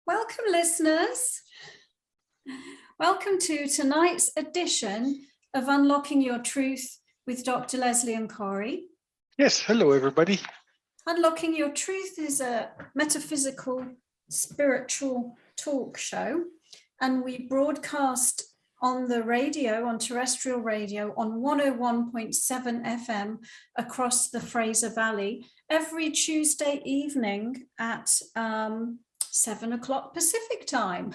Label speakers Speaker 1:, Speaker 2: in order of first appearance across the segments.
Speaker 1: Welcome, listeners. Welcome to tonight's edition of Unlocking Your Truth with Dr. Leslie and Corey.
Speaker 2: Yes, hello, everybody.
Speaker 1: Unlocking Your Truth is a metaphysical, spiritual talk show, and we broadcast on the radio, on terrestrial radio, on 101.7 FM across the Fraser Valley every Tuesday evening at 7 o'clock Pacific time.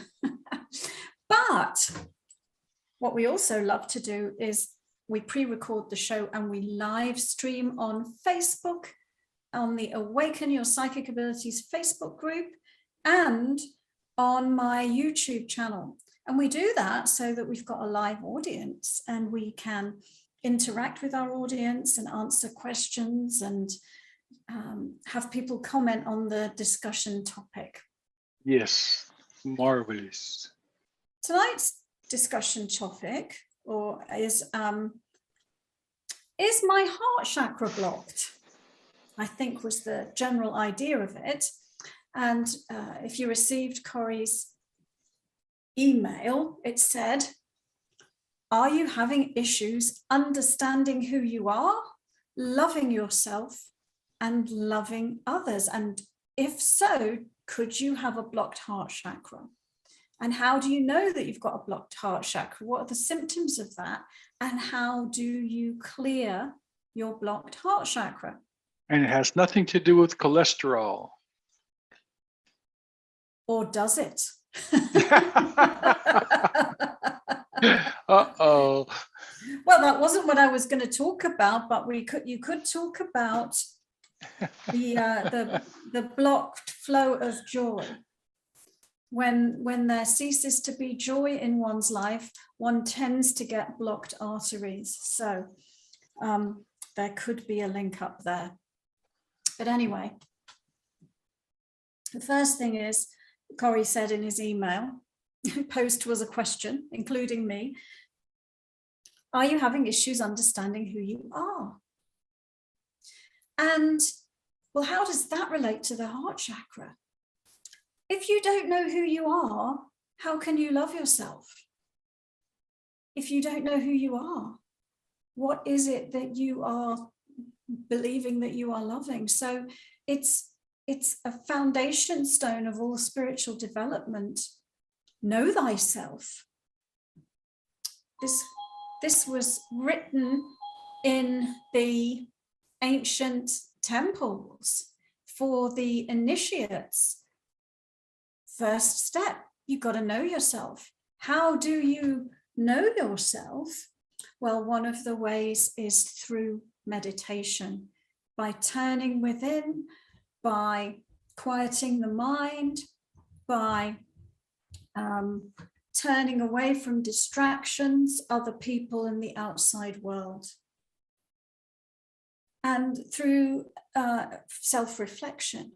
Speaker 1: But what we also love to do is we pre-record the show and we live stream on Facebook, on the Awaken Your Psychic Abilities Facebook group, and on my YouTube channel. And we do that so that we've got a live audience and we can interact with our audience and answer questions and have people comment on the discussion topic.
Speaker 2: Yes, marvelous.
Speaker 1: Tonight's discussion topic is my heart chakra blocked? I think was the general idea of it. And if you received Corey's email, it said, are you having issues understanding who you are, loving yourself, and loving others? And if so, could you have a blocked heart chakra? And how do you know that you've got a blocked heart chakra? What are the symptoms of that? And how do you clear your blocked heart chakra?
Speaker 2: And it has nothing to do with cholesterol.
Speaker 1: Or does it?
Speaker 2: Uh-oh.
Speaker 1: Well, that wasn't what I was going to talk about, but you could talk about the blocked flow of joy. When there ceases to be joy in one's life, one tends to get blocked arteries. So there could be a link up there. But anyway, the first thing is, Corey said in his email, posed to us a question, including me, are you having issues understanding who you are? And, well, how does that relate to the heart chakra? If you don't know who you are, how can you love yourself? If you don't know who you are, what is it that you are believing that you are loving? So it's a foundation stone of all spiritual development. Know thyself. This was written in the ancient temples for the initiates. First step, you've got to know yourself. How do you know yourself? Well, one of the ways is through meditation, by turning within, by quieting the mind, by turning away from distractions, other people in the outside world. And through self-reflection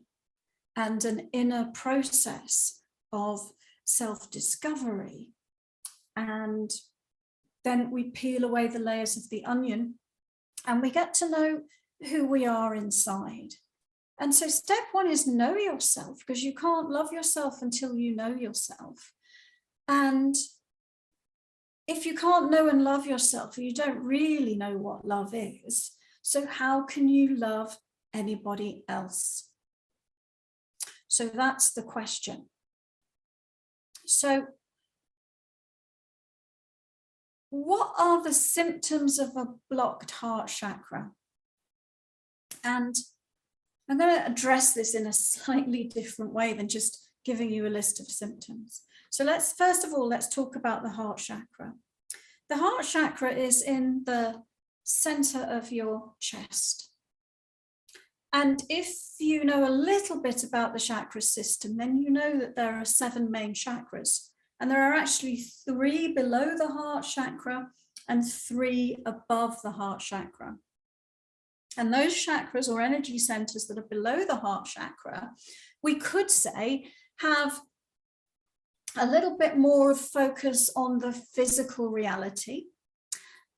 Speaker 1: and an inner process of self-discovery. And then we peel away the layers of the onion and we get to know who we are inside. And so step one is know yourself, because you can't love yourself until you know yourself. And if you can't know and love yourself, you don't really know what love is. So how can you love anybody else? So that's the question. So what are the symptoms of a blocked heart chakra? And I'm going to address this in a slightly different way than just giving you a list of symptoms. So first of all, let's talk about the heart chakra. The heart chakra is in the center of your chest. And if you know a little bit about the chakra system, then you know that there are 7 main chakras. And there are actually 3 below the heart chakra and 3 above the heart chakra. And those chakras or energy centers that are below the heart chakra, we could say have a little bit more of focus on the physical reality.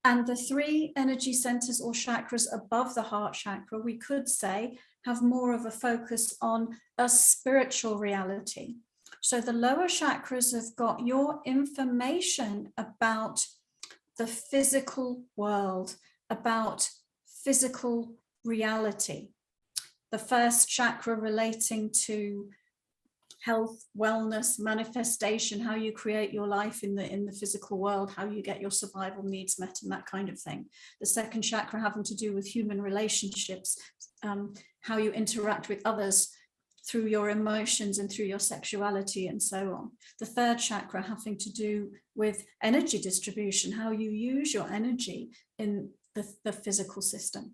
Speaker 1: And the 3 energy centers or chakras above the heart chakra, we could say, have more of a focus on a spiritual reality. So the lower chakras have got your information about the physical world, about physical reality. The first chakra relating to health, wellness, manifestation, how you create your life in the physical world, how you get your survival needs met and that kind of thing. The second chakra having to do with human relationships, how you interact with others through your emotions and through your sexuality and so on. The third chakra having to do with energy distribution, how you use your energy in the physical system.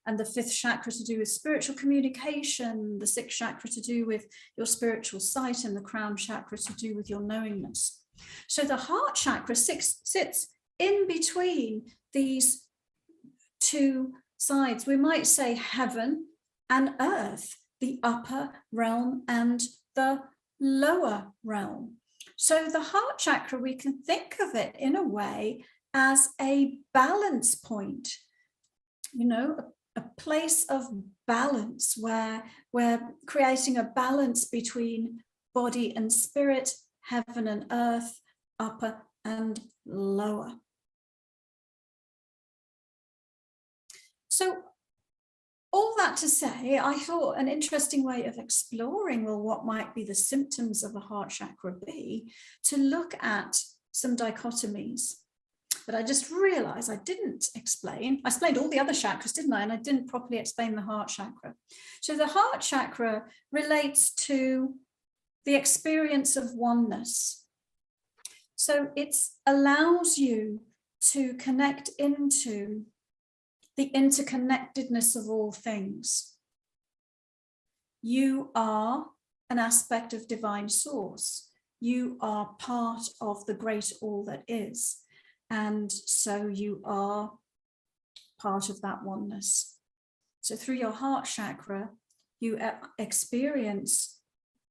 Speaker 1: And the fifth chakra to do with spiritual communication, the sixth chakra to do with your spiritual sight, and the crown chakra to do with your knowingness. So the heart chakra sits in between these two sides. We might say heaven and earth, the upper realm and the lower realm. So the heart chakra, we can think of it in a way as a balance point, you know, a place of balance where we're creating a balance between body and spirit, heaven and earth, upper and lower. So all that to say, I thought an interesting way of exploring, well, what might be the symptoms of a heart chakra be, to look at some dichotomies. But I just realized I didn't explain. I explained all the other chakras, didn't I? And I didn't properly explain the heart chakra. So the heart chakra relates to the experience of oneness. So it allows you to connect into the interconnectedness of all things. You are an aspect of divine source. You are part of the great all that is. And so you are part of that oneness. So through your heart chakra, you experience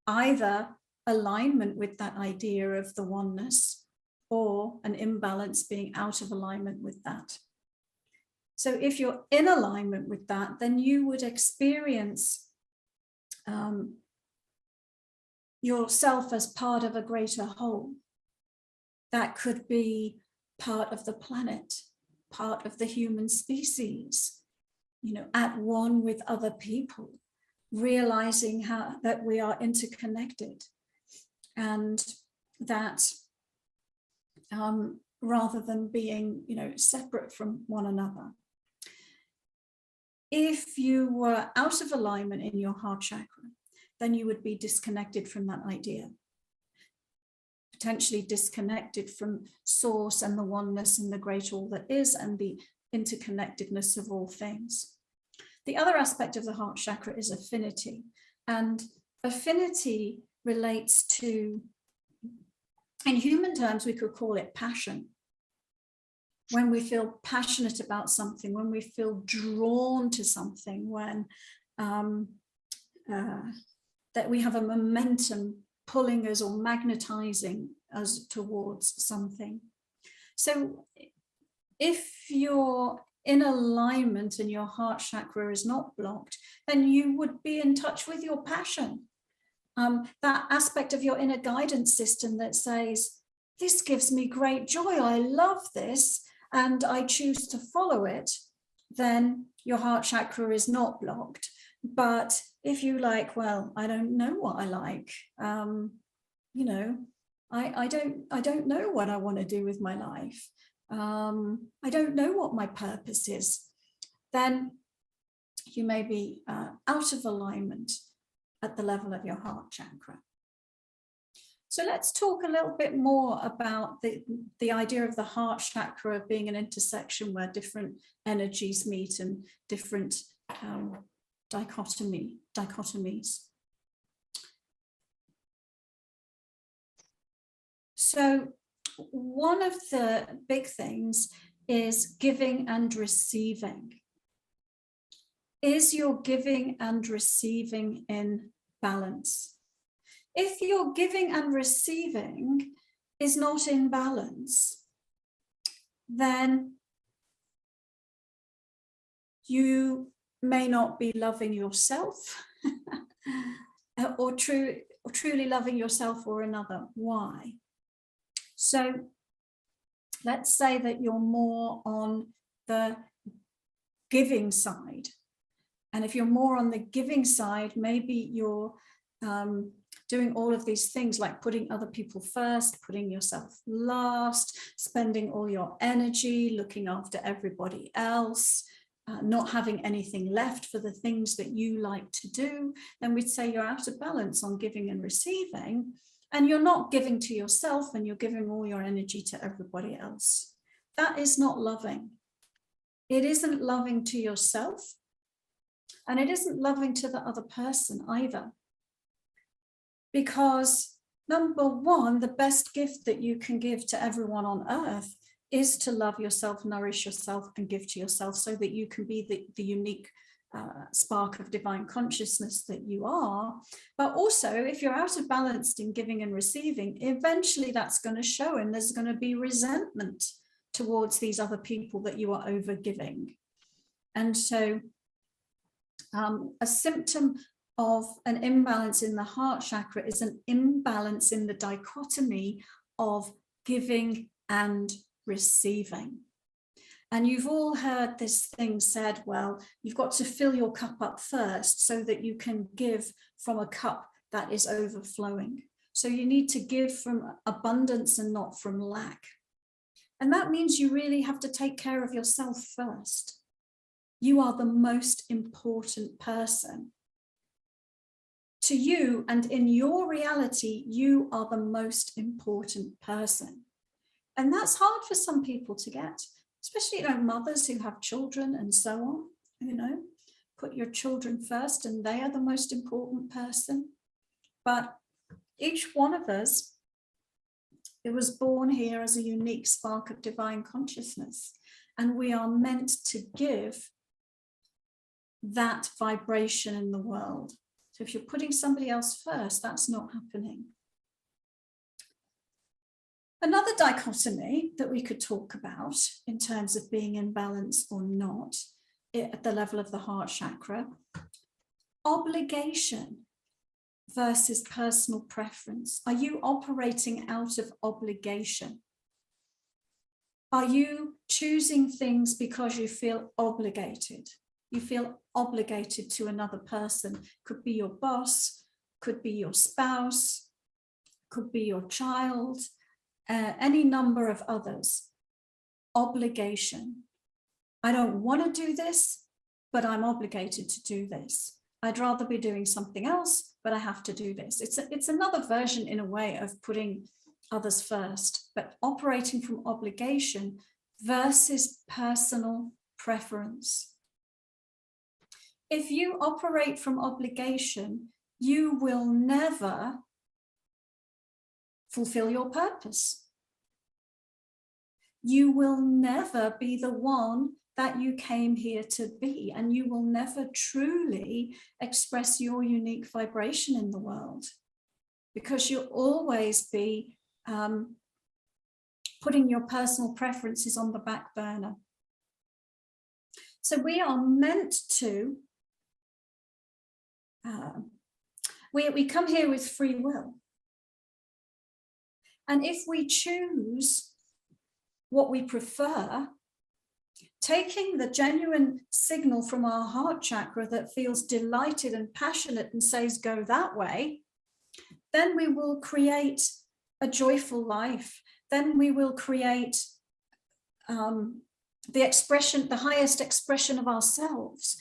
Speaker 1: either alignment with that idea of the oneness or an imbalance, being out of alignment with that. So if you're in alignment with that, then you would experience yourself as part of a greater whole. That could be part of the planet, part of the human species, you know, at one with other people, realizing that we are interconnected, and that rather than being, you know, separate from one another. If you were out of alignment in your heart chakra, then you would be disconnected from that idea. Potentially disconnected from source and the oneness and the great all that is and the interconnectedness of all things. The other aspect of the heart chakra is affinity, and affinity relates to, in human terms, we could call it passion. When we feel passionate about something, when we feel drawn to something, when that we have a momentum pulling us or magnetizing us towards something. So if you're in alignment and your heart chakra is not blocked, then you would be in touch with your passion. That aspect of your inner guidance system that says, this gives me great joy, I love this, and I choose to follow it, then your heart chakra is not blocked. But if you like, well, I don't know what I like, you know, I don't know what I want to do with my life. I don't know what my purpose is. Then you may be out of alignment at the level of your heart chakra. So let's talk a little bit more about the idea of the heart chakra being an intersection where different energies meet and different dichotomies. So one of the big things is giving and receiving. Is your giving and receiving in balance? If your giving and receiving is not in balance, then you may not be loving yourself or truly loving yourself or another. Why? So let's say that you're more on the giving side. And if you're more on the giving side, maybe you're doing all of these things like putting other people first, putting yourself last, spending all your energy, looking after everybody else, not having anything left for the things that you like to do, then we'd say you're out of balance on giving and receiving, and you're not giving to yourself and you're giving all your energy to everybody else. That is not loving. It isn't loving to yourself, and it isn't loving to the other person either. Because number one, the best gift that you can give to everyone on earth is to love yourself, nourish yourself, and give to yourself so that you can be the unique spark of divine consciousness that you are. But also, if you're out of balance in giving and receiving, eventually that's going to show, and there's going to be resentment towards these other people that you are over giving. And so a symptom of an imbalance in the heart chakra is an imbalance in the dichotomy of giving and receiving. And you've all heard this thing said, well, you've got to fill your cup up first so that you can give from a cup that is overflowing. So you need to give from abundance and not from lack. And that means you really have to take care of yourself first. You are the most important person. To you, and in your reality, you are the most important person. And that's hard for some people to get, especially, mothers who have children and so on, put your children first and they are the most important person. But each one of us, it was born here as a unique spark of divine consciousness, and we are meant to give that vibration in the world. So if you're putting somebody else first, that's not happening. Another dichotomy that we could talk about in terms of being in balance or not at the level of the heart chakra, obligation versus personal preference. Are you operating out of obligation? Are you choosing things because you feel obligated? You feel obligated to another person. Could be your boss, could be your spouse, could be your child, any number of others. Obligation. I don't want to do this, but I'm obligated to do this. I'd rather be doing something else, but I have to do this. It's another version in a way of putting others first, but operating from obligation versus personal preference. If you operate from obligation, you will never fulfill your purpose. You will never be the one that you came here to be, and you will never truly express your unique vibration in the world, because you'll always be putting your personal preferences on the back burner. So we are meant to, we come here with free will. And if we choose what we prefer, taking the genuine signal from our heart chakra that feels delighted and passionate and says, go that way, then we will create a joyful life. Then we will create the expression, the highest expression of ourselves.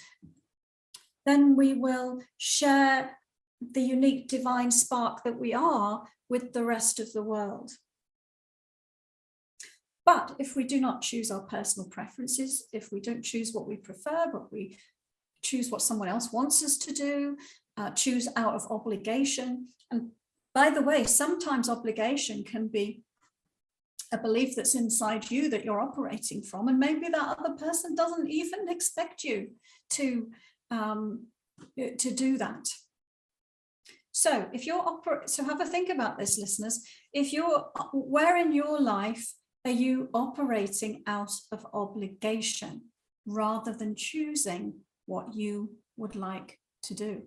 Speaker 1: Then we will share the unique divine spark that we are with the rest of the world. But if we do not choose our personal preferences, if we don't choose what we prefer, but we choose what someone else wants us to do, choose out of obligation. And by the way, sometimes obligation can be a belief that's inside you that you're operating from, and maybe that other person doesn't even expect you to do that. So if you're so have a think about this, listeners. Where in your life are you operating out of obligation rather than choosing what you would like to do?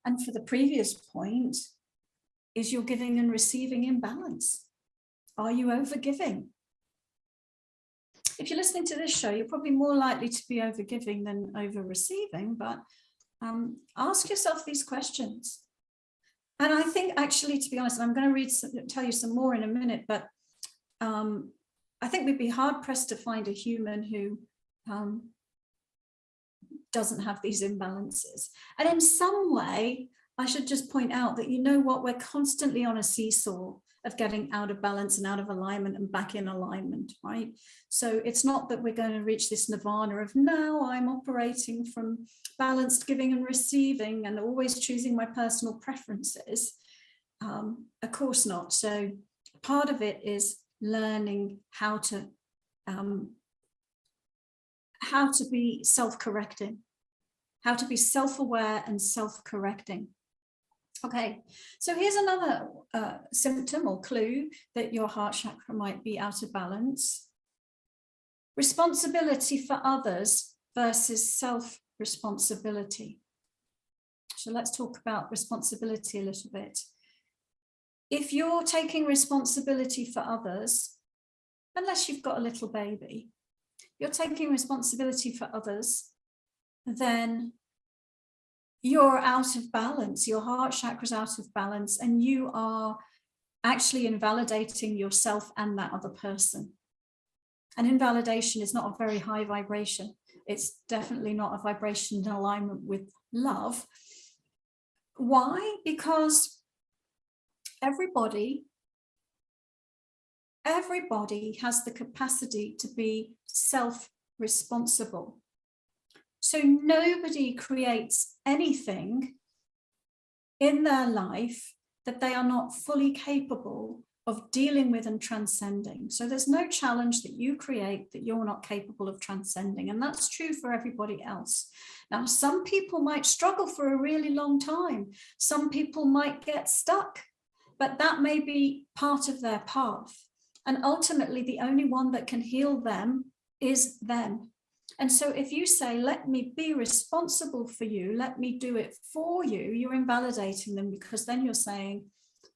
Speaker 1: And for the previous point, is your giving and receiving in balance? Are you overgiving? If you're listening to this show, you're probably more likely to be overgiving than over receiving, but ask yourself these questions. And I think actually, to be honest, I'm going to tell you some more in a minute, but I think we'd be hard pressed to find a human who doesn't have these imbalances. And in some way, I should just point out that, you know what, we're constantly on a seesaw of getting out of balance and out of alignment and back in alignment, right? So it's not that we're going to reach this nirvana of now I'm operating from balanced giving and receiving and always choosing my personal preferences. Of course not. So part of it is learning how to be self-correcting, how to be self-aware and self-correcting. Okay, so here's another symptom or clue that your heart chakra might be out of balance. Responsibility for others versus self-responsibility. So let's talk about responsibility a little bit. If you're taking responsibility for others, unless you've got a little baby, you're taking responsibility for others, then you're out of balance. Your heart chakra is out of balance, and you are actually invalidating yourself and that other person. And invalidation is not a very high vibration. It's definitely not a vibration in alignment with love. Why? Because everybody has the capacity to be self-responsible. So nobody creates anything in their life that they are not fully capable of dealing with and transcending. So there's no challenge that you create that you're not capable of transcending. And that's true for everybody else. Now, some people might struggle for a really long time. Some people might get stuck, but that may be part of their path. And ultimately, the only one that can heal them is them. And so if you say, let me be responsible for you, let me do it for you, you're invalidating them, because then you're saying,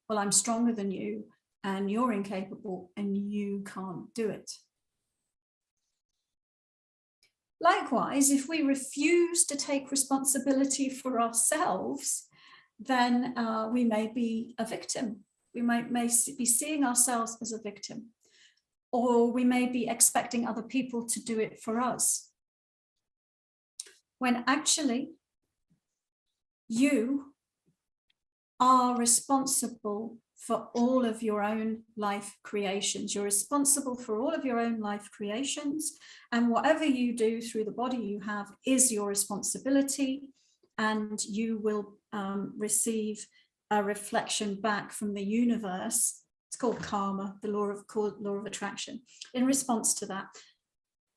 Speaker 1: well, I'm stronger than you and you're incapable and you can't do it. Likewise, if we refuse to take responsibility for ourselves, then we may be a victim. We may be seeing ourselves as a victim, or we may be expecting other people to do it for us, when actually you are responsible for all of your own life creations. You're responsible for all of your own life creations, and whatever you do through the body you have is your responsibility, and you will receive a reflection back from the universe. It's called karma, the law of attraction. In response to that,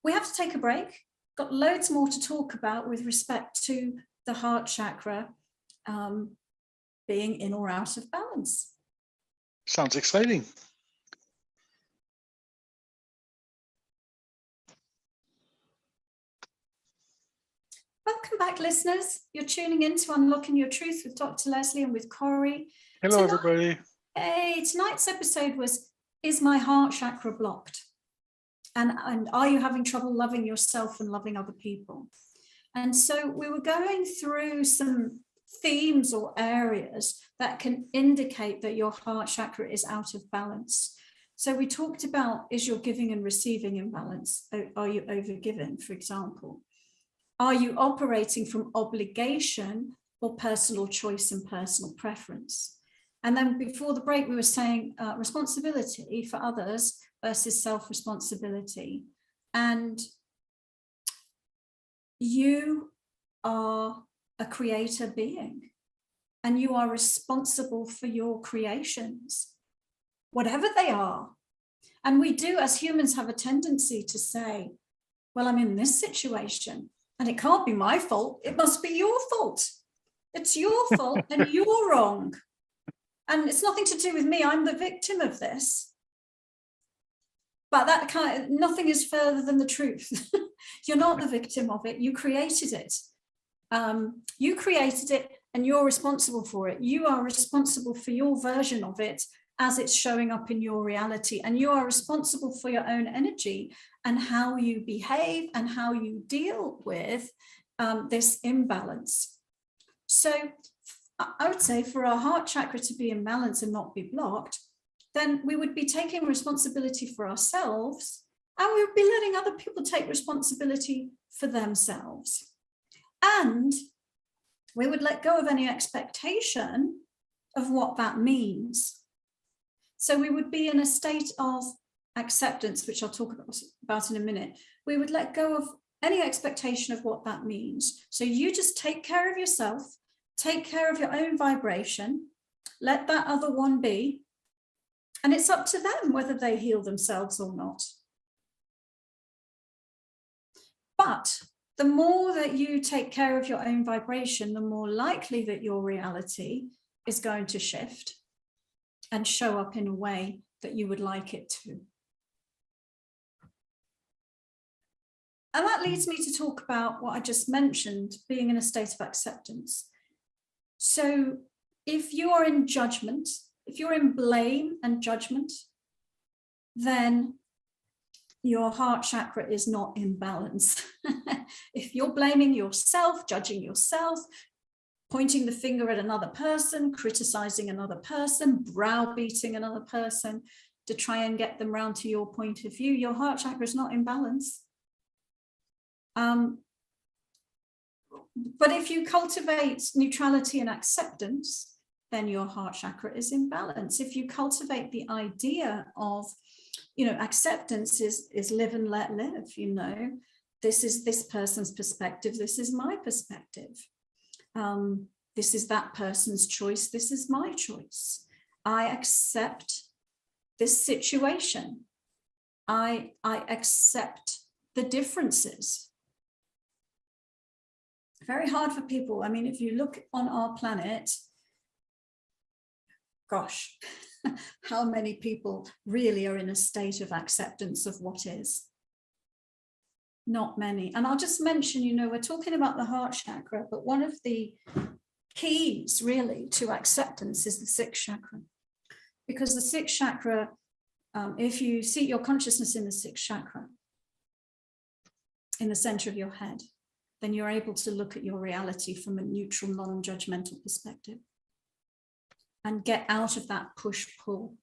Speaker 1: we have to take a break. Got loads more to talk about with respect to the heart chakra being in or out of balance.
Speaker 2: Sounds exciting.
Speaker 1: Welcome back, listeners. You're tuning in to Unlocking Your Truth with Dr. Leslie and with Corey.
Speaker 2: Hello, everybody.
Speaker 1: Hey, tonight's episode was, is my heart chakra blocked? And are you having trouble loving yourself and loving other people? And so we were going through some themes or areas that can indicate that your heart chakra is out of balance. So we talked about, is your giving and receiving in balance? Are you overgiving, for example? Are you operating from obligation or personal choice and personal preference? And then before the break, we were saying responsibility for others versus self-responsibility. And you are a creator being, and you are responsible for your creations, whatever they are. And we do, as humans, have a tendency to say, well, I'm in this situation and it can't be my fault. It must be your fault. It's your fault and you're wrong. And it's nothing to do with me. I'm the victim of this. But that nothing is further than the truth. You're not the victim of it. You created it. You created it and you're responsible for it. You are responsible for your version of it as it's showing up in your reality, and you are responsible for your own energy and how you behave and how you deal with this imbalance. So I would say for our heart chakra to be in balance and not be blocked, then we would be taking responsibility for ourselves, and we would be letting other people take responsibility for themselves. And we would let go of any expectation of what that means. So we would be in a state of acceptance, which I'll talk about in a minute. We would let go of any expectation of what that means. So you just take care of yourself, take care of your own vibration, let that other one be, and it's up to them whether they heal themselves or not. But the more that you take care of your own vibration, the more likely that your reality is going to shift and show up in a way that you would like it to. And that leads me to talk about what I just mentioned, being in a state of acceptance. So if you are in judgment, if you're in blame and judgment, then your heart chakra is not in balance. If you're blaming yourself, judging yourself, pointing the finger at another person, criticizing another person, browbeating another person to try and get them round to your point of view, your heart chakra is not in balance. But if you cultivate neutrality and acceptance, then your heart chakra is in balance. If you cultivate the idea of, acceptance is live and let live, this is this person's perspective, this is my perspective. This is that person's choice, this is my choice. I accept this situation. I accept the differences. Very hard for people. I mean, if you look on our planet, gosh, how many people really are in a state of acceptance of what is? Not many. And I'll just mention, we're talking about the heart chakra, but one of the keys really to acceptance is the sixth chakra. Because the sixth chakra, if you seat your consciousness in the sixth chakra, in the center of your head, then you're able to look at your reality from a neutral, non-judgmental perspective and get out of that push-pull,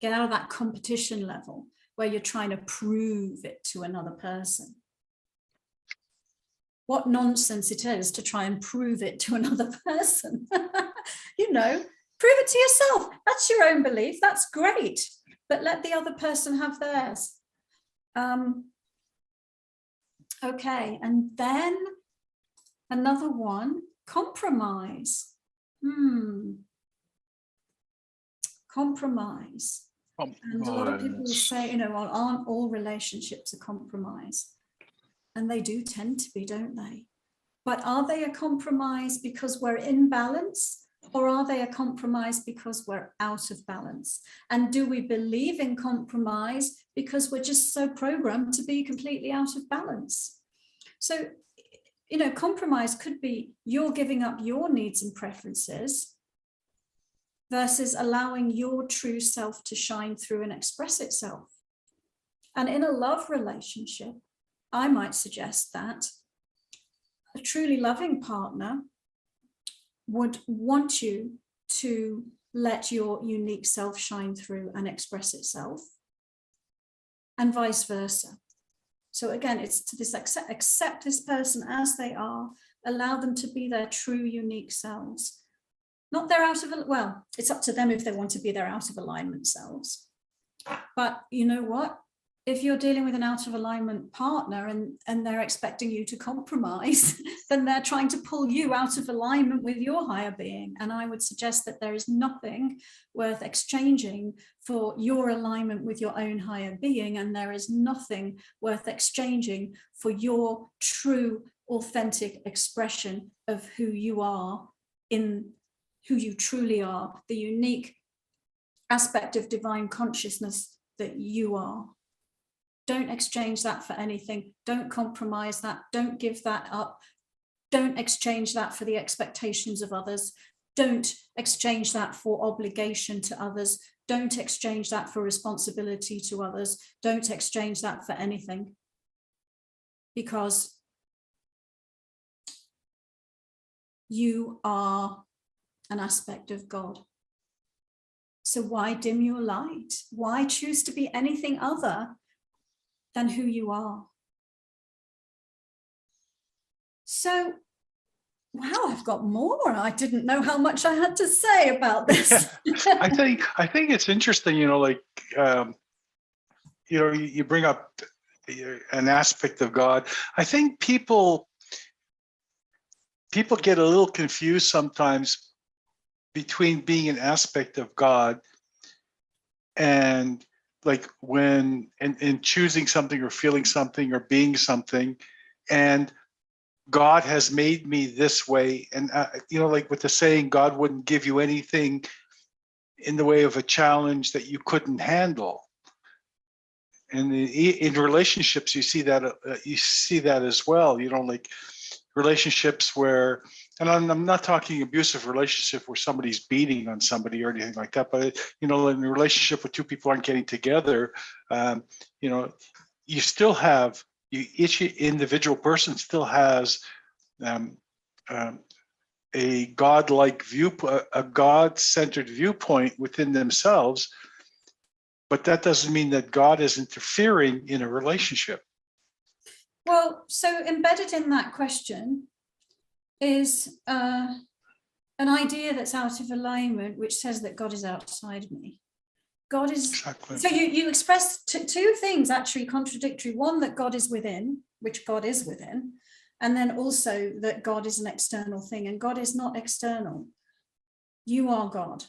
Speaker 1: get out of that competition level where you're trying to prove it to another person. What nonsense it is to try and prove it to another person. Prove it to yourself. That's your own belief. That's great. But let the other person have theirs. Okay, and then another one, compromise. Compromise. And a lot of people say, well, aren't all relationships a compromise? And they do tend to be, don't they? But are they a compromise because we're in balance, or are they a compromise because we're out of balance? And do we believe in compromise because we're just so programmed to be completely out of balance? So, compromise could be you're giving up your needs and preferences versus allowing your true self to shine through and express itself. And in a love relationship, I might suggest that a truly loving partner would want you to let your unique self shine through and express itself, and vice versa. So again, it's to this accept this person as they are, allow them to be their true unique selves. Not their it's up to them if they want to be their out of alignment selves. But you know what? If you're dealing with an out of alignment partner and they're expecting you to compromise, then they're trying to pull you out of alignment with your higher being. And I would suggest that there is nothing worth exchanging for your alignment with your own higher being. And there is nothing worth exchanging for your true, authentic expression of who you are, in who you truly are, the unique aspect of divine consciousness that you are. Don't exchange that for anything. Don't compromise that. Don't give that up. Don't exchange that for the expectations of others. Don't exchange that for obligation to others. Don't exchange that for responsibility to others. Don't exchange that for anything. Because you are an aspect of God. So why dim your light? Why choose to be anything other than who you are? So, wow, I've got more. I didn't know how much I had to say about this.
Speaker 2: I think it's interesting, you bring up an aspect of God. I think people get a little confused sometimes between being an aspect of God and like when in choosing something or feeling something or being something, and God has made me this way. And like with the saying, God wouldn't give you anything in the way of a challenge that you couldn't handle. And in relationships, you see that as well. Like relationships where, and I'm not talking abusive relationship where somebody's beating on somebody or anything like that, but in a relationship where two people aren't getting together, you still have, each individual person still has a God-like viewpoint, a God-centered viewpoint within themselves, but that doesn't mean that God is interfering in a relationship.
Speaker 1: Well, so embedded in that question is an idea that's out of alignment, which says that God is outside of me. God is, exactly. So you express two things actually contradictory. One, that God is within, which God is within, and then also that God is an external thing, and God is not external. You are God.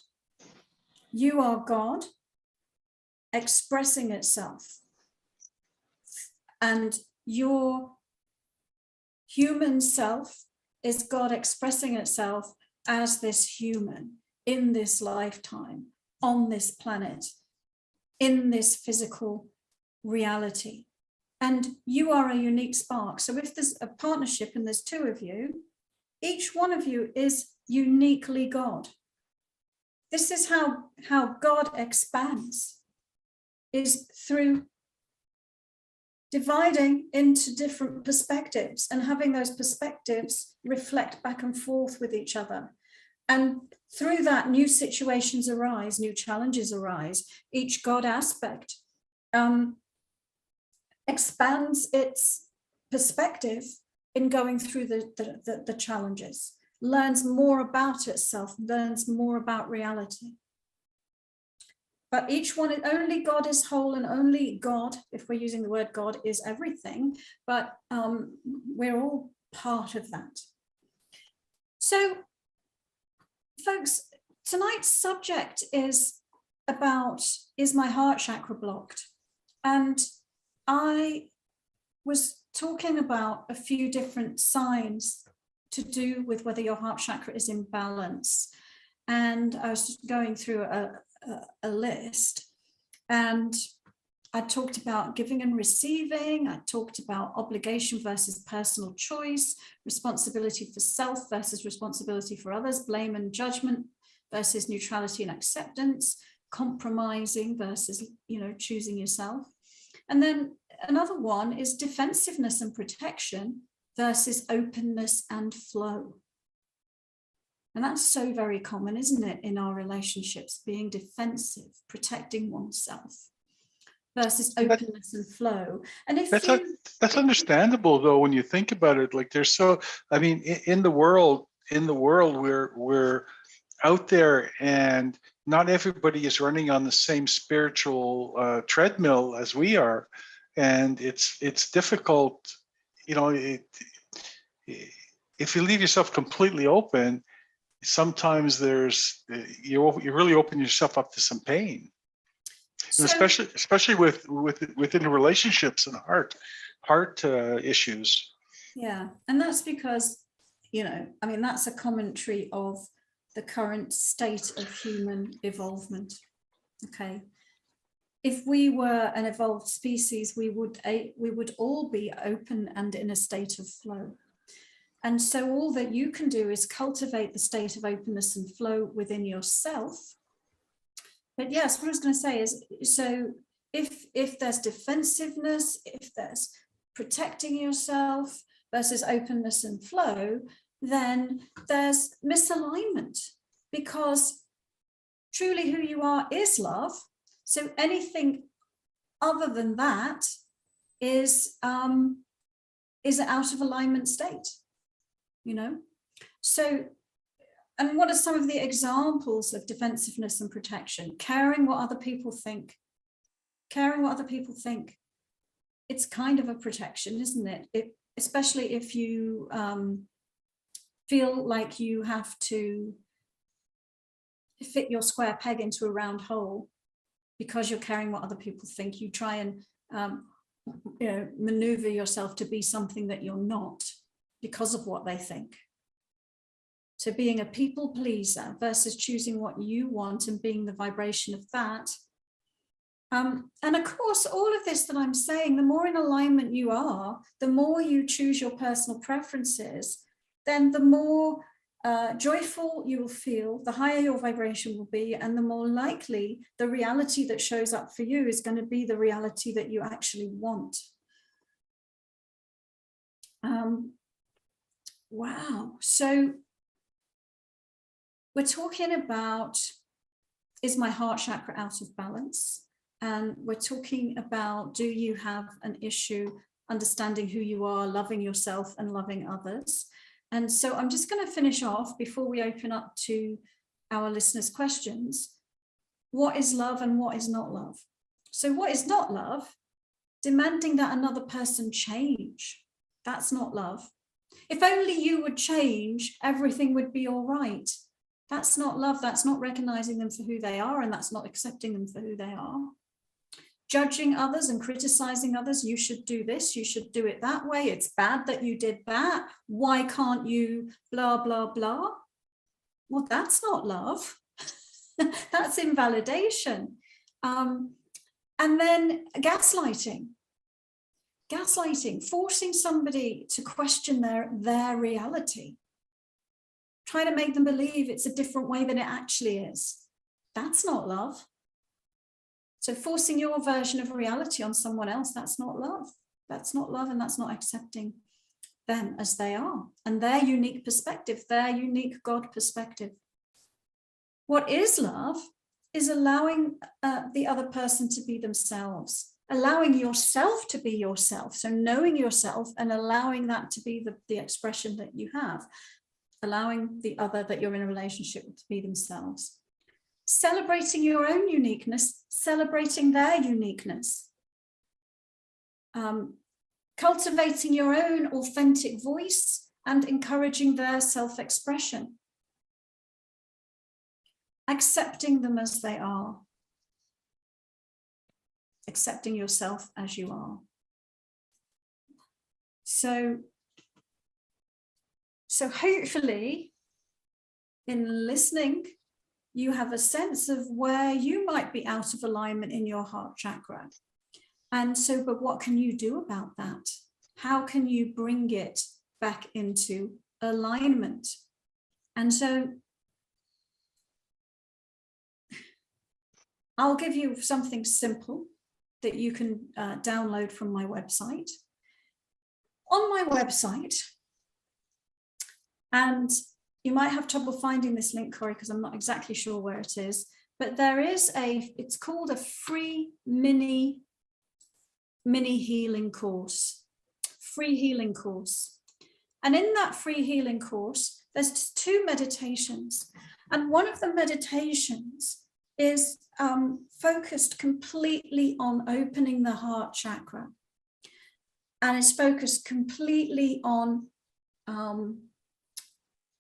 Speaker 1: You are God expressing itself. And your human self is God expressing itself as this human in this lifetime, on this planet, in this physical reality. And you are a unique spark. So if there's a partnership and there's two of you, each one of you is uniquely God. This is how God expands, is through dividing into different perspectives and having those perspectives reflect back and forth with each other. And through that, new situations arise, new challenges arise. Each God aspect expands its perspective in going through the challenges, learns more about itself, learns more about reality. But each one, only God is whole, and only God, if we're using the word God, is everything, but we're all part of that. So, folks, tonight's subject is about, is my heart chakra blocked? And I was talking about a few different signs to do with whether your heart chakra is in balance. And I was just going through a list, and I talked about giving and receiving. I talked about obligation versus personal choice, responsibility for self versus responsibility for others, blame and judgment versus neutrality and acceptance, compromising versus, choosing yourself. And then another one is defensiveness and protection versus openness and flow. And that's so very common, isn't it, in our relationships, being defensive, protecting oneself versus openness and flow. And if
Speaker 2: that's understandable, though, when you think about it. Like, there's in the world we're out there, and not everybody is running on the same spiritual treadmill as we are, and it's difficult, if you leave yourself completely open. Sometimes you really open yourself up to some pain, and especially within relationships and heart issues.
Speaker 1: Yeah, and that's because that's a commentary of the current state of human evolvement. Okay, if we were an evolved species, we would all be open and in a state of flow. And so all that you can do is cultivate the state of openness and flow within yourself. But yes, what I was going to say is, so if there's defensiveness, if there's protecting yourself versus openness and flow, then there's misalignment, because truly who you are is love. So anything other than that is an out of alignment state, you know. So, and what are some of the examples of defensiveness and protection? Caring what other people think. Caring what other people think. It's kind of a protection, isn't it? Especially if you feel like you have to fit your square peg into a round hole because you're caring what other people think. You try and maneuver yourself to be something that you're not because of what they think. So being a people pleaser versus choosing what you want and being the vibration of that. And of course, all of this that I'm saying, the more in alignment you are, the more you choose your personal preferences, then the more joyful you will feel, the higher your vibration will be, and the more likely the reality that shows up for you is going to be the reality that you actually want. Wow. So we're talking about, is my heart chakra out of balance? And we're talking about, do you have an issue understanding who you are, loving yourself and loving others? And so I'm just going to finish off before we open up to our listeners' questions. What is love and what is not love? So what is not love? Demanding that another person change. That's not love. If only you would change, everything would be all right. That's not love. That's not recognizing them for who they are, and that's not accepting them for who they are. Judging others and criticizing others. You should do this. You should do it that way. It's bad that you did that. Why can't you blah, blah, blah? Well, that's not love. That's invalidation. And then gaslighting. Gaslighting, forcing somebody to question their reality. Trying to make them believe it's a different way than it actually is. That's not love. So forcing your version of reality on someone else, that's not love. That's not love, and that's not accepting them as they are and their unique perspective, their unique God perspective. What is love is allowing the other person to be themselves, allowing yourself to be yourself. So knowing yourself and allowing that to be the expression that you have, allowing the other that you're in a relationship with to be themselves. Celebrating your own uniqueness, celebrating their uniqueness. Cultivating your own authentic voice and encouraging their self-expression. Accepting them as they are. Accepting yourself as you are. So hopefully, in listening, you have a sense of where you might be out of alignment in your heart chakra. And so, but what can you do about that? How can you bring it back into alignment? And so I'll give you something simple that you can download from my website. On my website, and you might have trouble finding this link, Corey, because I'm not exactly sure where it is, but there is it's called a free mini healing course, free healing course. And in that free healing course, there's 2 meditations. And one of the meditations is focused completely on opening the heart chakra. And it's focused completely on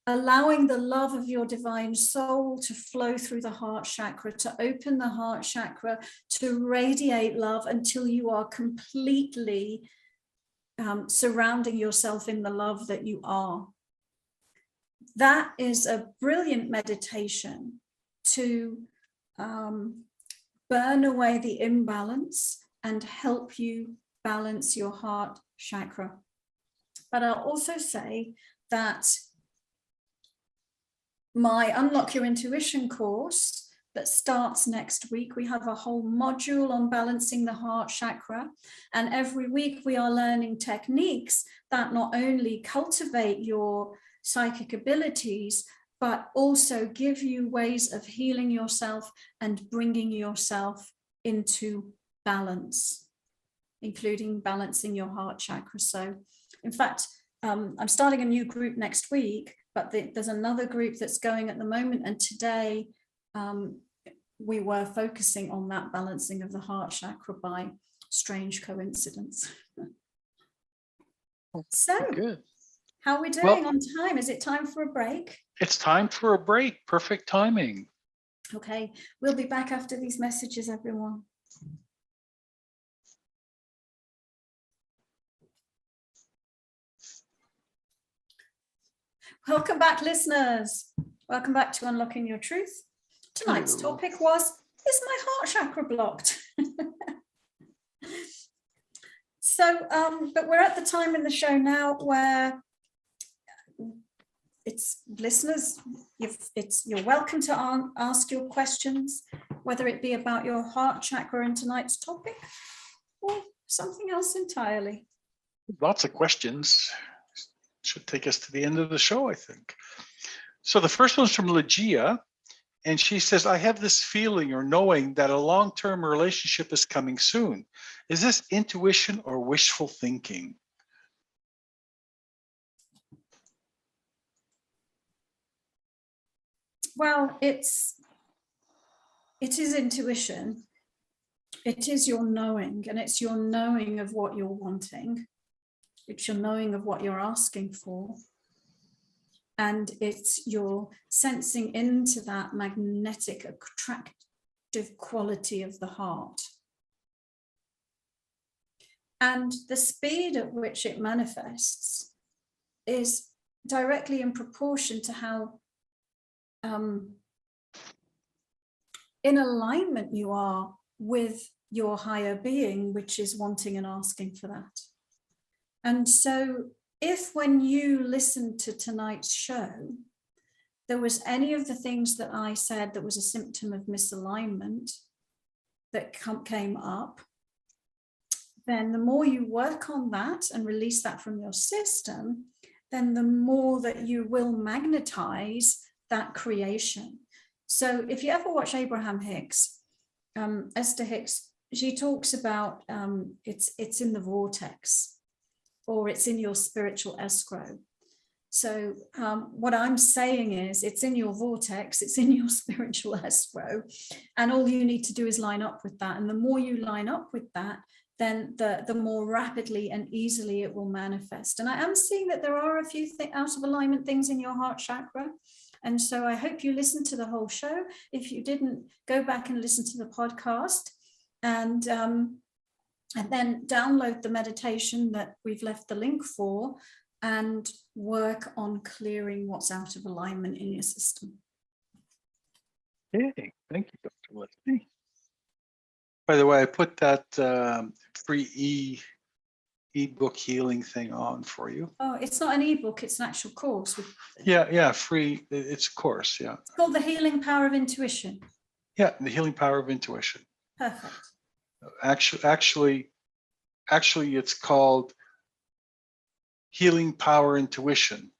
Speaker 1: allowing the love of your divine soul to flow through the heart chakra, to open the heart chakra, to radiate love until you are completely surrounding yourself in the love that you are. That is a brilliant meditation to burn away the imbalance and help you balance your heart chakra. But I'll also say that my Unlock Your Intuition course that starts next week, we have a whole module on balancing the heart chakra. And every week we are learning techniques that not only cultivate your psychic abilities, but also give you ways of healing yourself and bringing yourself into balance, including balancing your heart chakra. So in fact, I'm starting a new group next week, but there's another group that's going at the moment. And today we were focusing on that balancing of the heart chakra by strange coincidence. So
Speaker 2: good.
Speaker 1: How are we doing on time? Is it time for a break?
Speaker 2: It's time for a break. Perfect timing.
Speaker 1: Okay, we'll be back after these messages, everyone. Welcome back, listeners. Welcome back to Unlocking Your Truth. Tonight's topic was, is my heart chakra blocked? So, but we're at the time in the show now where it's listeners, you're welcome to ask your questions, whether it be about your heart chakra in tonight's topic or something else entirely.
Speaker 2: Lots of questions. Should take us to the end of the show, I think. So the first one's from Legia, and she says, I have this feeling or knowing that a long-term relationship is coming soon. Is this intuition or wishful thinking?
Speaker 1: Well, it is intuition. It is your knowing, and it's your knowing of what you're wanting. It's your knowing of what you're asking for. And it's your sensing into that magnetic, attractive quality of the heart. And the speed at which it manifests is directly in proportion to how in alignment you are with your higher being, which is wanting and asking for that. And so if when you listened to tonight's show, there was any of the things that I said that was a symptom of misalignment that came up, then the more you work on that and release that from your system, then the more that you will magnetize that creation. So if you ever watch Abraham Hicks, Esther Hicks, she talks about it's in the vortex, or it's in your spiritual escrow. So what I'm saying is it's in your vortex, it's in your spiritual escrow, and all you need to do is line up with that. And the more you line up with that, then the more rapidly and easily it will manifest. And I am seeing that there are a few out of alignment things in your heart chakra. And so I hope you listened to the whole show. If you didn't, go back and listen to the podcast, and then download the meditation that we've left the link for, and work on clearing what's out of alignment in your system.
Speaker 2: Okay, thank you, Dr. Leslie. By the way, I put that free ebook healing thing on for you.
Speaker 1: Oh, it's not an ebook, it's an actual course.
Speaker 2: Yeah, free. It's a course, yeah.
Speaker 1: It's called The Healing Power of Intuition.
Speaker 2: Yeah, The Healing Power of Intuition.
Speaker 1: Perfect.
Speaker 2: Actually, it's called Healing Power Intuition.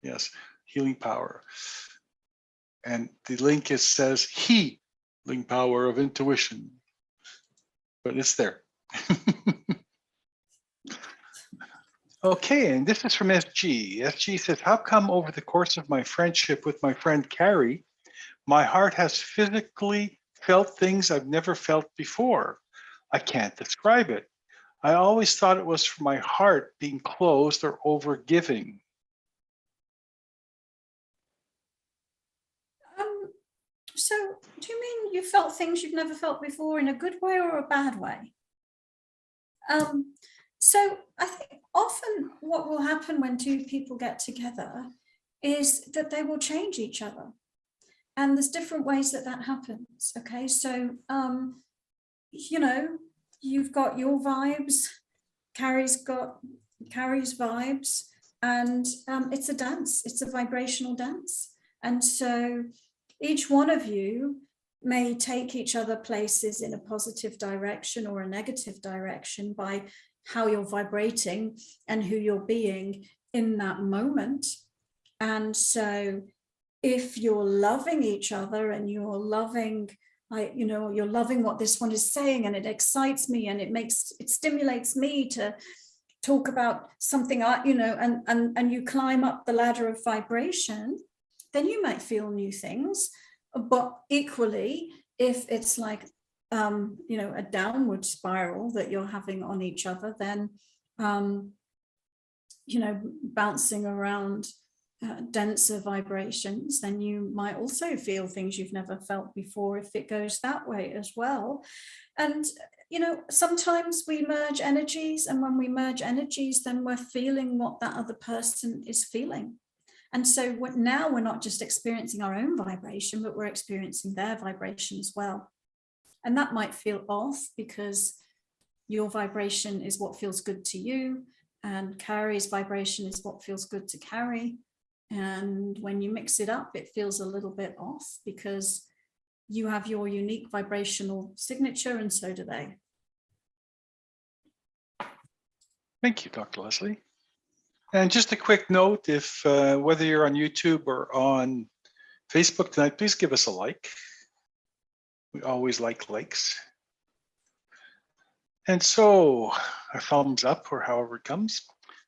Speaker 2: Yes, Healing Power. And the link says Healing Power of Intuition, but it's there. Okay, and this is from SG. SG says, how come over the course of my friendship with my friend Carrie, my heart has physically felt things I've never felt before? I can't describe it. I always thought it was from my heart being closed or over-giving.
Speaker 1: So do you mean you felt things you've never felt before in a good way or a bad way? So I think often what will happen when two people get together is that they will change each other. And there's different ways that happens. Okay, so, you know, you've got your vibes, Carrie's got Carrie's vibes, And it's a dance, it's a vibrational dance. And so each one of you may take each other places in a positive direction or a negative direction by how you're vibrating and who you're being in that moment. And so if you're loving each other and you're loving, you're loving what this one is saying, and it excites me and it stimulates me to talk about something, and you climb up the ladder of vibration, then you might feel new things. But equally, if it's like, a downward spiral that you're having on each other, then, bouncing around denser vibrations, then you might also feel things you've never felt before if it goes that way as well. And sometimes we merge energies, and when we merge energies, then we're feeling what that other person is feeling. And so now we're not just experiencing our own vibration, but we're experiencing their vibration as well. And that might feel off because your vibration is what feels good to you, and Carrie's vibration is what feels good to Carrie. And when you mix it up, it feels a little bit off because you have your unique vibrational signature, and so do they.
Speaker 2: Thank you, Dr. Leslie. And just a quick note, if whether you're on YouTube or on Facebook tonight, please give us a like. We always like likes. And so a thumbs up, or however it comes.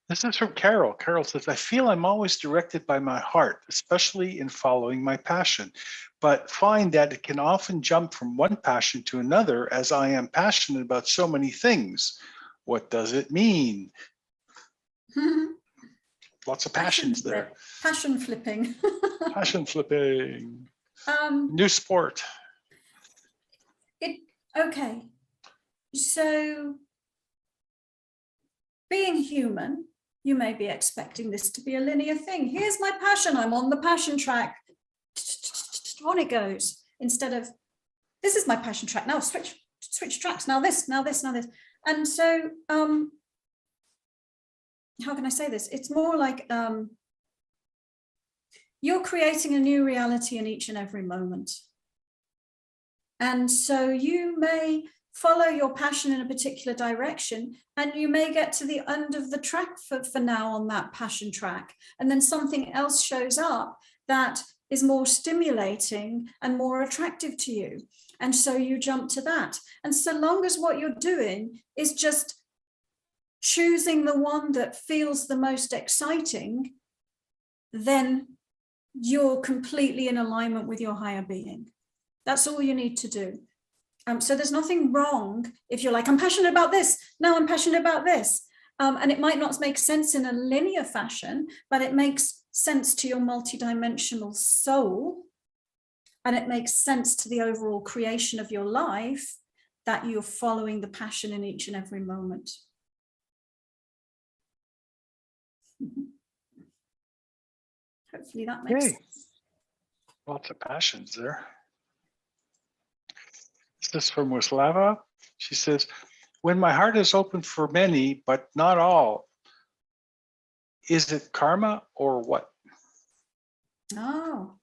Speaker 2: This is from Carol. Carol says, I feel I'm always directed by my heart, especially in following my passion, but find that it can often jump from one passion to another as I am passionate about so many things. What does it mean? Lots of passions there.
Speaker 1: Passion flipping.
Speaker 2: Passion flipping. New sport.
Speaker 1: Okay. So being human, you may be expecting this to be a linear thing. Here's my passion. I'm on the passion track. On it goes. Instead of, this is my passion track. Now switch tracks. Now this, now this, now this. And so, how can I say this? It's more like you're creating a new reality in each and every moment. And so you may follow your passion in a particular direction, and you may get to the end of the track for now on that passion track. And then something else shows up that is more stimulating and more attractive to you. And so you jump to that. And so long as what you're doing is just choosing the one that feels the most exciting, then you're completely in alignment with your higher being. That's all you need to do. So there's nothing wrong if you're like, I'm passionate about this, now I'm passionate about this. And it might not make sense in a linear fashion, but it makes sense to your multidimensional soul. And it makes sense to the overall creation of your life that you're following the passion in each and every moment. Hopefully that makes sense.
Speaker 2: Lots of passions there. This is from Wislava. She says, when my heart is open for many, but not all, is it karma or what?
Speaker 1: Oh,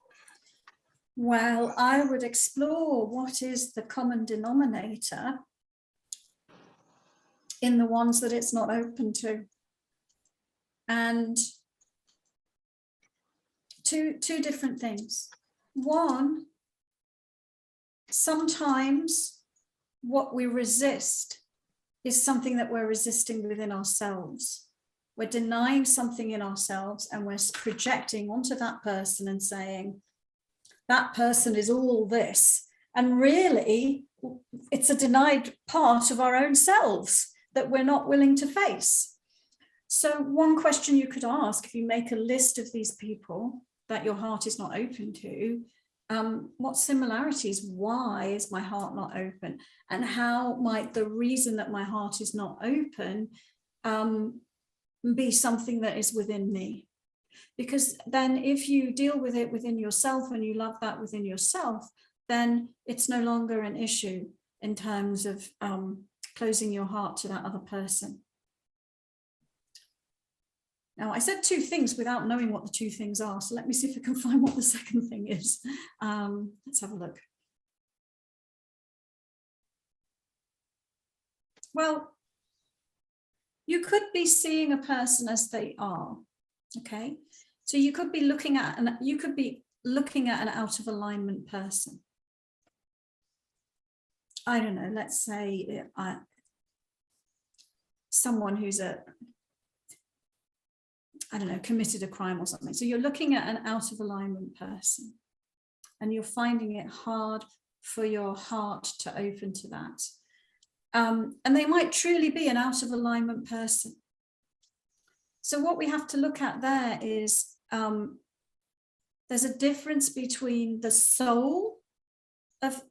Speaker 1: well, I would explore what is the common denominator in the ones that it's not open to. And two different things. One, sometimes what we resist is something that we're resisting within ourselves. We're denying something in ourselves, and we're projecting onto that person and saying, that person is all this. And really, it's a denied part of our own selves that we're not willing to face. So one question you could ask, if you make a list of these people that your heart is not open to, what similarities? Why is my heart not open? And how might the reason that my heart is not open be something that is within me? Because then if you deal with it within yourself and you love that within yourself, then it's no longer an issue in terms of closing your heart to that other person. Now, I said two things without knowing what the two things are. So let me see if I can find what the second thing is. Let's have a look. Well, you could be seeing a person as they are. Okay. So you could be looking at an out of alignment person. I don't know, let's say someone who's committed a crime or something. So you're looking at an out of alignment person and you're finding it hard for your heart to open to that. And they might truly be an out of alignment person. So what we have to look at there is there's a difference between the soul of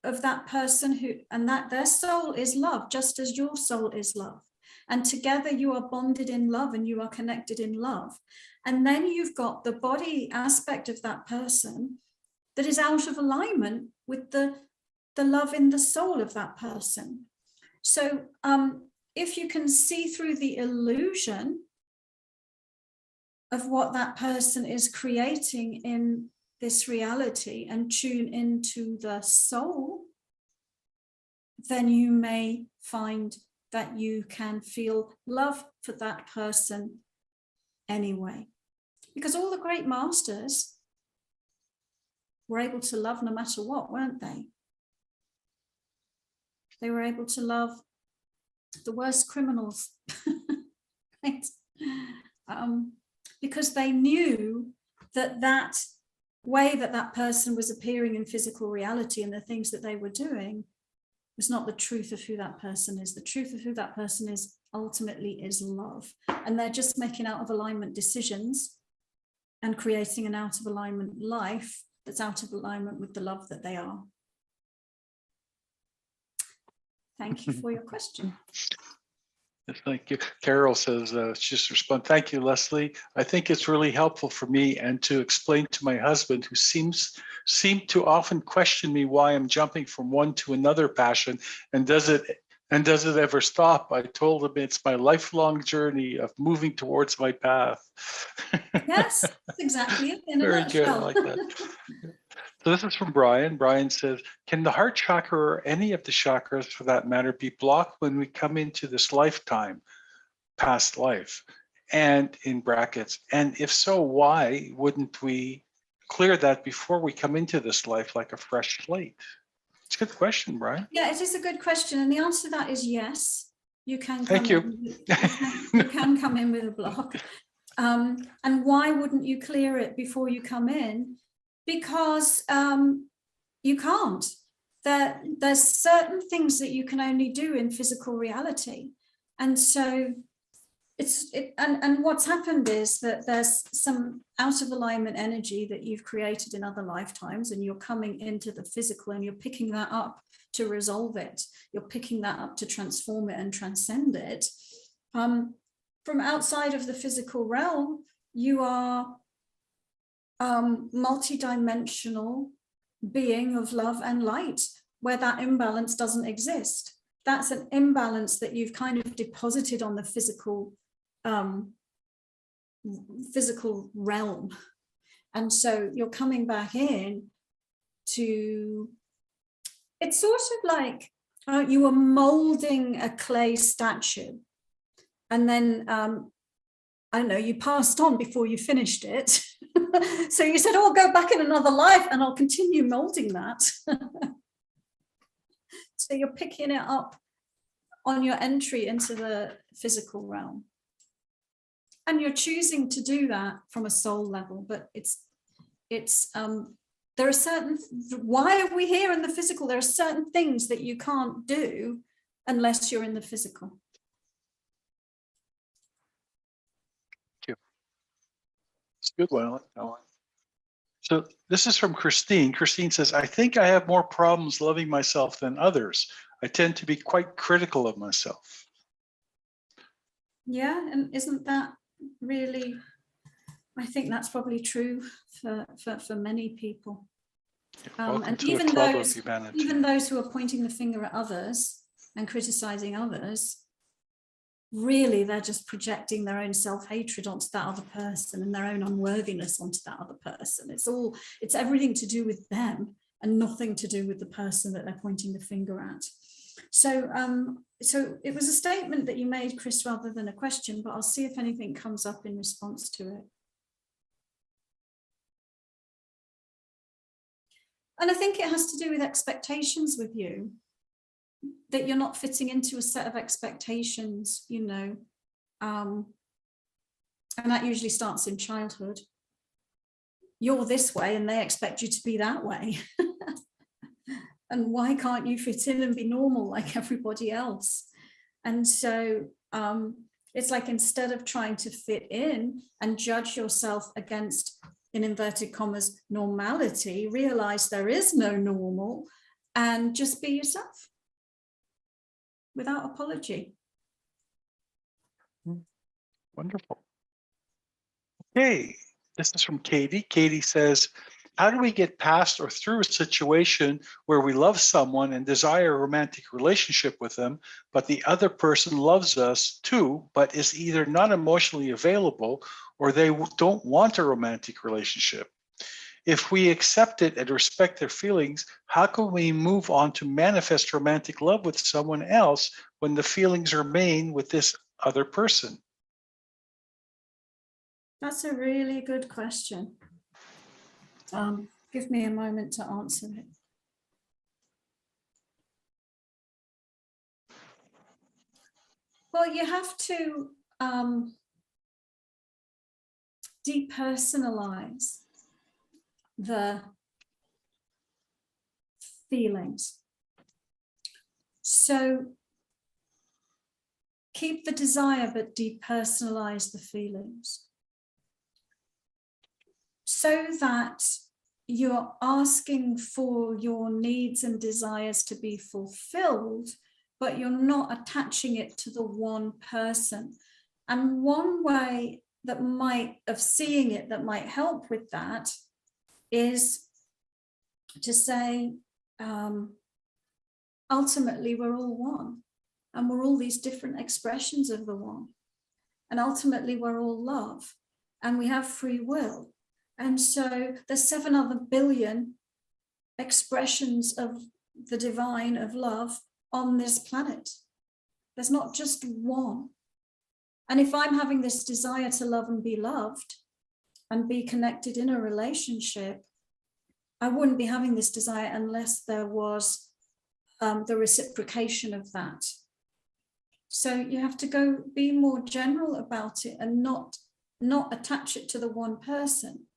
Speaker 1: that person and that their soul is love, just as your soul is love. And together you are bonded in love and you are connected in love. And then you've got the body aspect of that person that is out of alignment with the love in the soul of that person. So if you can see through the illusion of what that person is creating in this reality and tune into the soul, then you may find that you can feel love for that person anyway. Because all the great masters were able to love no matter what, weren't they? They were able to love the worst criminals, right? Because they knew that way that person was appearing in physical reality and the things that they were doing was not the truth of who that person is. The truth of who that person is ultimately is love. And they're just making out of alignment decisions and creating an out of alignment life that's out of alignment with the love that they are. Thank you for your question.
Speaker 2: Thank you. Carol says, just respond. Thank you, Leslie. I think it's really helpful for me and to explain to my husband, who seemed to often question me why I'm jumping from one to another passion, and does it ever stop? I told him it's my lifelong journey of moving towards my path.
Speaker 1: Yes, that's exactly it.
Speaker 2: Very good. I like that. So this is from Brian. Brian says, can the heart chakra or any of the chakras for that matter be blocked when we come into this lifetime, past life? And in brackets, and if so, why wouldn't we clear that before we come into this life like a fresh slate? It's a good question, Brian.
Speaker 1: Yeah, it is a good question. And the answer to that is yes. You can
Speaker 2: Thank you.
Speaker 1: You can come in with a block. And why wouldn't you clear it before you come in? Because you can't. There's certain things that you can only do in physical reality. And so and what's happened is that there's some out of alignment energy that you've created in other lifetimes, and you're coming into the physical and you're picking that up to resolve it. You're picking that up to transform it and transcend it. From outside of the physical realm, you are multi-dimensional being of love and light, where that imbalance doesn't exist. That's an imbalance that you've kind of deposited on the physical realm. And so you're coming back in to, it's sort of like you were molding a clay statue, and then I don't know, you passed on before you finished it. So you said, oh, I'll go back in another life and I'll continue molding that. So you're picking it up on your entry into the physical realm. And you're choosing to do that from a soul level, but there are certain, why are we here in the physical? There are certain things that you can't do unless you're in the physical.
Speaker 2: It's a good one. So this is from Christine. Christine says, I think I have more problems loving myself than others. I tend to be quite critical of myself.
Speaker 1: Yeah, and isn't that really, I think that's probably true for many people. And even those who are pointing the finger at others and criticizing others, really they're just projecting their own self-hatred onto that other person and their own unworthiness onto that other person. It's everything to do with them and nothing to do with the person that they're pointing the finger at. So so it was a statement that you made, Chris, rather than a question, but I'll see if anything comes up in response to it. And I think it has to do with expectations with you, that you're not fitting into a set of expectations, you know, and that usually starts in childhood. You're this way and they expect you to be that way. And why can't you fit in and be normal like everybody else? And so it's like, instead of trying to fit in and judge yourself against, in inverted commas, normality, realize there is no normal and just be yourself without apology.
Speaker 2: Wonderful. Okay, this is from Katie. Katie says, how do we get past or through a situation where we love someone and desire a romantic relationship with them, but the other person loves us too, but is either not emotionally available or they don't want a romantic relationship? If we accept it and respect their feelings, how can we move on to manifest romantic love with someone else when the feelings remain with this other person?
Speaker 1: That's a really good question. Give me a moment to answer it. Well, you have to depersonalize the feelings. So keep the desire, but depersonalize the feelings, so that you're asking for your needs and desires to be fulfilled, but you're not attaching it to the one person. And one way that of seeing it that might help with that is to say, ultimately, we're all one, and we're all these different expressions of the one. And ultimately, we're all love, and we have free will. And so there's 7 other billion expressions of the divine, of love, on this planet. There's not just one. And if I'm having this desire to love and be loved and be connected in a relationship, I wouldn't be having this desire unless there was the reciprocation of that. So you have to go be more general about it and not attach it to the one person,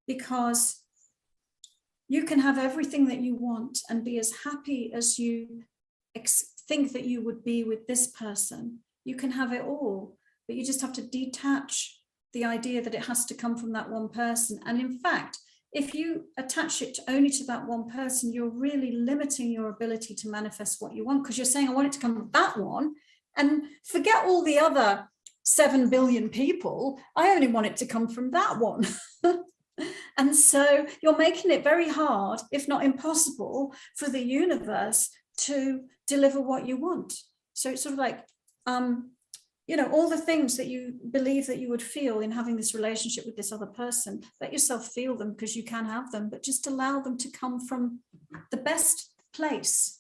Speaker 1: because you can have everything that you want and be as happy as you think that you would be with this person. You can have it all, but you just have to detach the idea that it has to come from that one person. And in fact, if you attach it only to that one person, you're really limiting your ability to manifest what you want, because you're saying, I want it to come from that one, and forget all the other 7 billion people. I only want it to come from that one. And so you're making it very hard, if not impossible, for the universe to deliver what you want. So it's sort of like, you know, all the things that you believe that you would feel in having this relationship with this other person, let yourself feel them, because you can have them, but just allow them to come from the best place,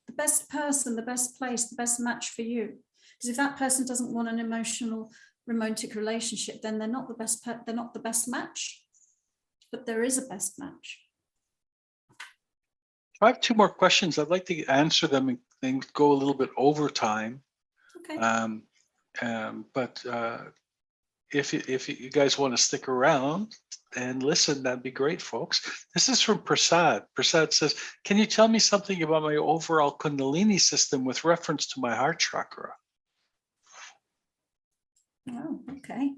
Speaker 1: the best person, the best place, the best match for you. Because if that person doesn't want an emotional romantic relationship, then they're not the best, they're not the best match. But there is a best match.
Speaker 2: I have 2 more questions. I'd like to answer them and go a little bit over time.
Speaker 1: Okay.
Speaker 2: But if you guys want to stick around and listen, that'd be great, folks. This is from Prasad. Prasad says, can you tell me something about my overall Kundalini system with reference to my heart chakra?
Speaker 1: Oh, okay.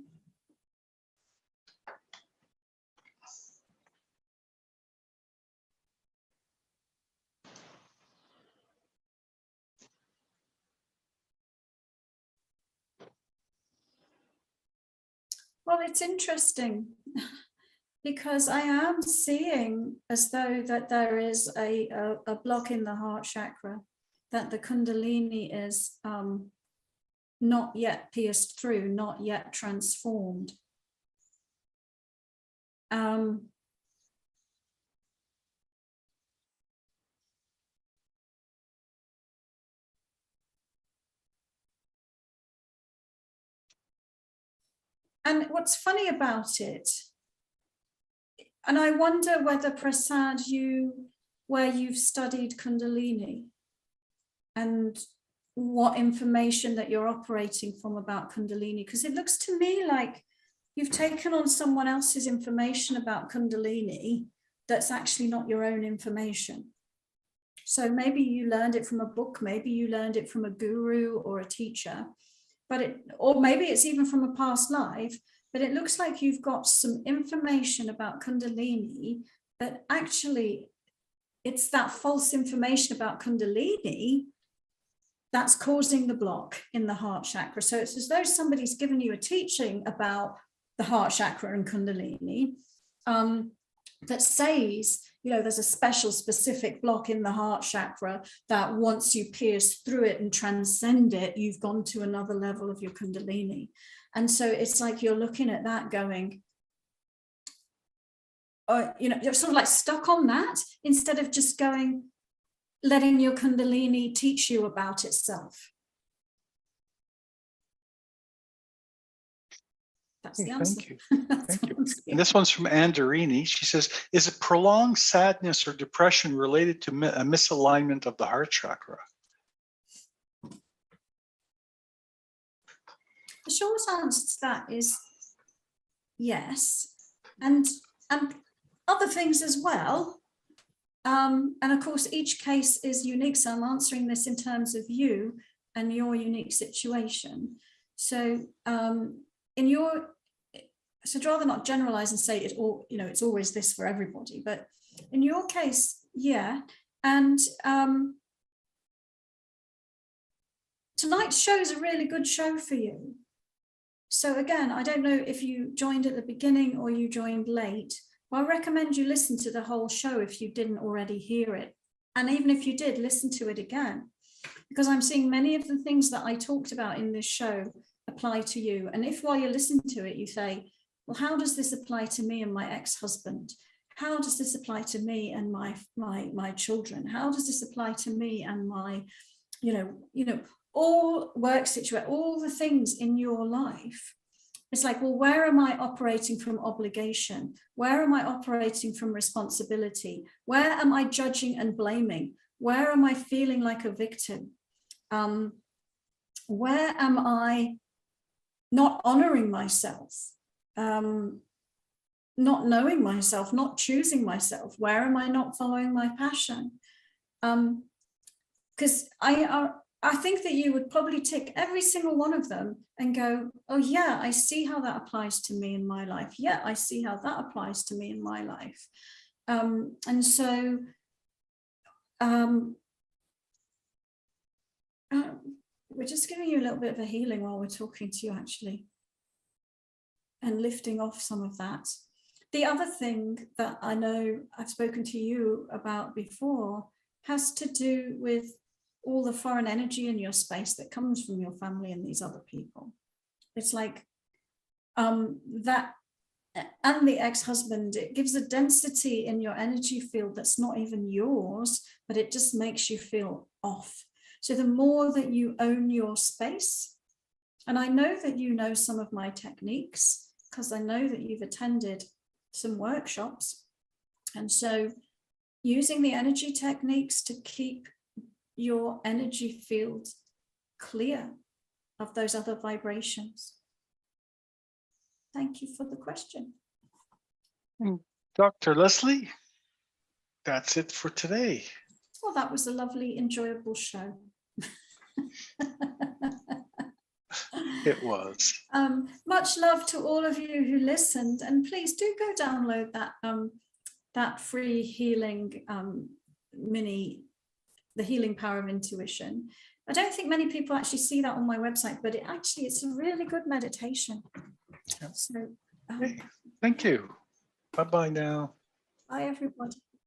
Speaker 1: Well, it's interesting because I am seeing as though that there is a block in the heart chakra, that the Kundalini is not yet pierced through, not yet transformed. And what's funny about it, and I wonder whether, Prasad, where you've studied Kundalini and what information that you're operating from about Kundalini, because it looks to me like you've taken on someone else's information about Kundalini that's actually not your own information. So maybe you learned it from a book, maybe you learned it from a guru or a teacher, or maybe it's even from a past life, but it looks like you've got some information about Kundalini that actually it's that false information about Kundalini that's causing the block in the heart chakra. So it's as though somebody's given you a teaching about the heart chakra and Kundalini that says, there's a special specific block in the heart chakra that once you pierce through it and transcend it, you've gone to another level of your Kundalini. And so it's like you're looking at that going, you're sort of like stuck on that instead of just letting your Kundalini teach you about itself. That's the answer.
Speaker 2: Thank you. Thank you. And this one's from Anderini. She says, is it prolonged sadness or depression related to a misalignment of the heart chakra?
Speaker 1: The short answer to that is yes. And other things as well. And of course, each case is unique. So I'm answering this in terms of you and your unique situation. So so I'd rather not generalize and say it's always this for everybody, but in your case, yeah. And tonight's show is a really good show for you. So again, I don't know if you joined at the beginning or you joined late. Well, I recommend you listen to the whole show if you didn't already hear it. And even if you did, listen to it again, because I'm seeing many of the things that I talked about in this show apply to you. And if while you're listening to it, you say, well, how does this apply to me and my ex-husband? How does this apply to me and my children? How does this apply to me and my, all work situation, all the things in your life? It's like, well, where am I operating from obligation? Where am I operating from responsibility? Where am I judging and blaming? Where am I feeling like a victim? Where am I not honoring myself? Not knowing myself, not choosing myself? Where am I not following my passion? Because I think that you would probably tick every single one of them and go, oh yeah, I see how that applies to me in my life. Yeah, I see how that applies to me in my life. And so we're just giving you a little bit of a healing while we're talking to you, actually, and lifting off some of that. The other thing that I know I've spoken to you about before has to do with all the foreign energy in your space that comes from your family and these other people. It's like that, and the ex-husband, it gives a density in your energy field that's not even yours, but it just makes you feel off. So the more that you own your space, and I know that you know some of my techniques because I know that you've attended some workshops. And so using the energy techniques to keep your energy field clear of those other vibrations. Thank you for the question.
Speaker 2: Dr. Leslie, that's it for today.
Speaker 1: Well, that was a lovely, enjoyable show.
Speaker 2: It was.
Speaker 1: Much love to all of you who listened, and please do go download that free healing mini, The Healing Power of Intuition. I don't think many people actually see that on my website, but it's a really good meditation.
Speaker 2: Yep.
Speaker 1: So
Speaker 2: Thank you. Bye-bye now.
Speaker 1: bye, everybody.